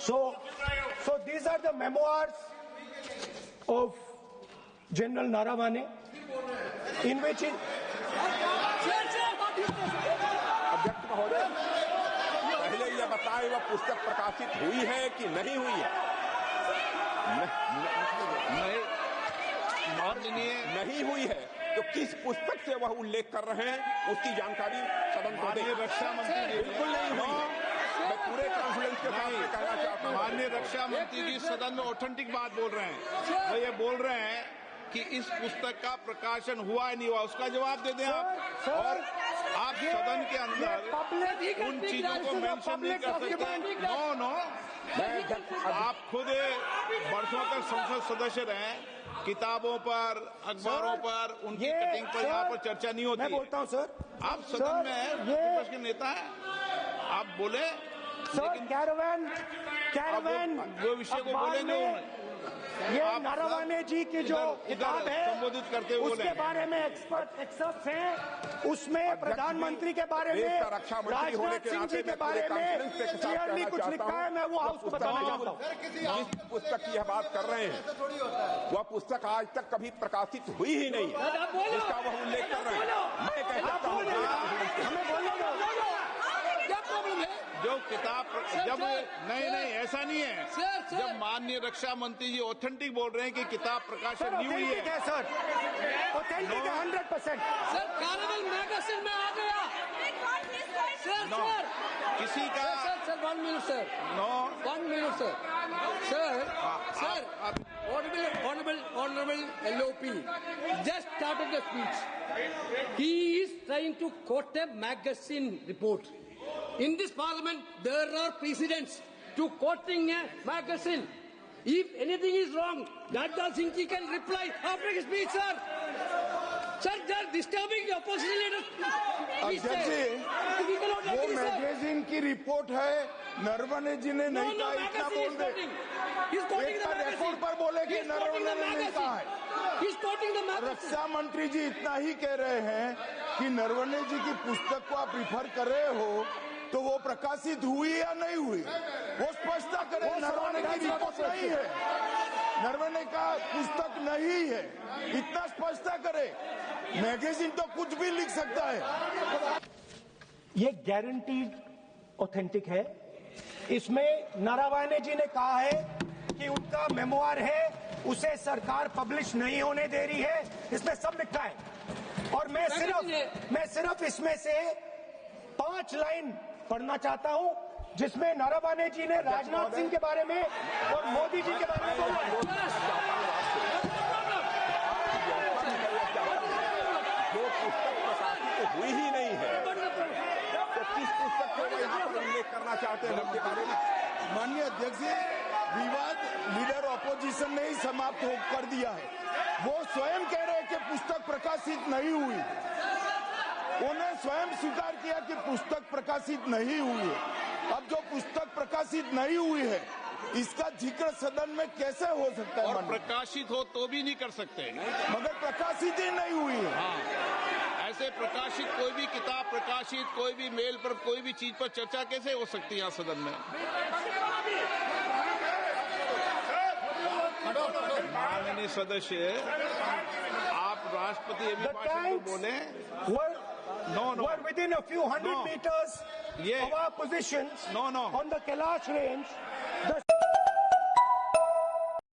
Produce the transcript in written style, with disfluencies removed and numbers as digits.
So these are the memoirs of General Naravane, in which अध्यक्ष महोदय, पहले यह बताएं वह पुस्तक प्रकाशित हुई है कि नहीं हुई है? नहीं हुई है तो किस पुस्तक से वह उल्लेख कर रहे हैं उसकी जानकारी सदन को दें। रक्षा मंत्री बिल्कुल नहीं हुई। मैं पूरे कॉन्फिडेंस के साथ कहना चाहता हूँ, माननीय रक्षा मंत्री जी सदन में ऑथेंटिक बात बोल रहे हैं। वो ये बोल रहे हैं कि इस पुस्तक का प्रकाशन हुआ है नहीं हुआ, उसका जवाब दे दें आप। और आप सदन के अंदर उन चीजों को मेंशन नहीं कर सकते। नो, आप खुद वर्षों तक संसद सदस्य रहे, किताबों पर, अखबारों पर, उनकी कटिंग पर यहाँ पर चर्चा नहीं होती। मैं बोलता हूँ सर, आप सदन में विपक्ष के नेता हैं, आप बोले, लेकिन कैरावैन वो विषय को बोले जो ये नारावाने जी की जो किताब है संबोधित करते हुए उसके बारे में एक्सपर्ट्स हैं, उसमें प्रधानमंत्री के बारे में, राजनाथ सिंह जी के बारे में क्लियरली कुछ लिखा है। मैं वो हाउस को बताना चाहता हूँ। जिस पुस्तक की यह बात कर रहे हैं वह पुस्तक आज तक कभी प्रकाशित हुई ही नहीं है, जिसका वह उल्लेख कर रहे हैं। मैं कह सकता हूँ जो किताब जब नहीं ऐसा नहीं है। जब माननीय रक्षा मंत्री जी ऑथेंटिक बोल रहे हैं कि किताब प्रकाशन नहीं हुई है सर, ऑथेंटिक है 100%। सर कार्निवल मैगजीन में आ गया सर। किसी का sir 1 minute sir, 1 minute sir, Honorable LOP just started the speech. He is trying to quote a magazine report. In this parliament, there are precedents to quoting a magazine. If anything is wrong, Rajnath Singh ji can reply after his speech, sir. Sir, they are disturbing the opposition leaders. अध्यक्ष जी, वो magazine की report है, नरवणे जी ने नहीं कहा, इतना बोल दे। एक रिपोर्ट पर बोले कि नरवणे ने नहीं कहा है। रक्षा मंत्री जी इतना ही कह रहे हैं कि नरवणे जी की पुस्तक को आप रिफर कर रहे हो तो वो प्रकाशित हुई या नहीं हुई, वो स्पष्ट करें। नरवणे की रिपोर्ट नहीं है, नरवणे का पुस्तक नहीं है, इतना स्पष्ट करे। मैगजीन तो कुछ भी लिख सकता है। ये गारंटीड ऑथेंटिक है। इसमें नारावाने जी ने कहा है कि उनका मेमोआर है, उसे सरकार पब्लिश नहीं होने दे रही है, इसमें सब लिखा है। और मैं सिर्फ इसमें से 5 लाइन पढ़ना चाहता हूं जिसमें नारावाने जी ने राजनाथ सिंह के बारे में और मोदी जी के बारे में बोला है। जो पुस्तक प्रकाशित हुई ही नहीं है तो किस पुस्तक को यहाँ पर उल्लेख करना चाहते हैं उसके बारे में? माननीय अध्यक्ष जी, विवाद लीडर ऑपोजिशन ने ही समाप्त कर दिया है। वो स्वयं कह रहे हैं कि पुस्तक प्रकाशित नहीं हुई, उन्हें स्वयं स्वीकार किया कि पुस्तक प्रकाशित नहीं हुई है। अब जो पुस्तक प्रकाशित नहीं हुई है इसका जिक्र सदन में कैसे हो सकता है? और प्रकाशित हो तो भी नहीं कर सकते, मगर प्रकाशित ही नहीं हुई है। हाँ, ऐसे प्रकाशित कोई भी किताब प्रकाशित, कोई भी मेल पर, कोई भी चीज पर चर्चा कैसे हो सकती है यहाँ सदन में? माननीय सदस्य, आप राष्ट्रपति अभिभाषण को बोले। Were within a few hundred meters of our positions on the Kailash range.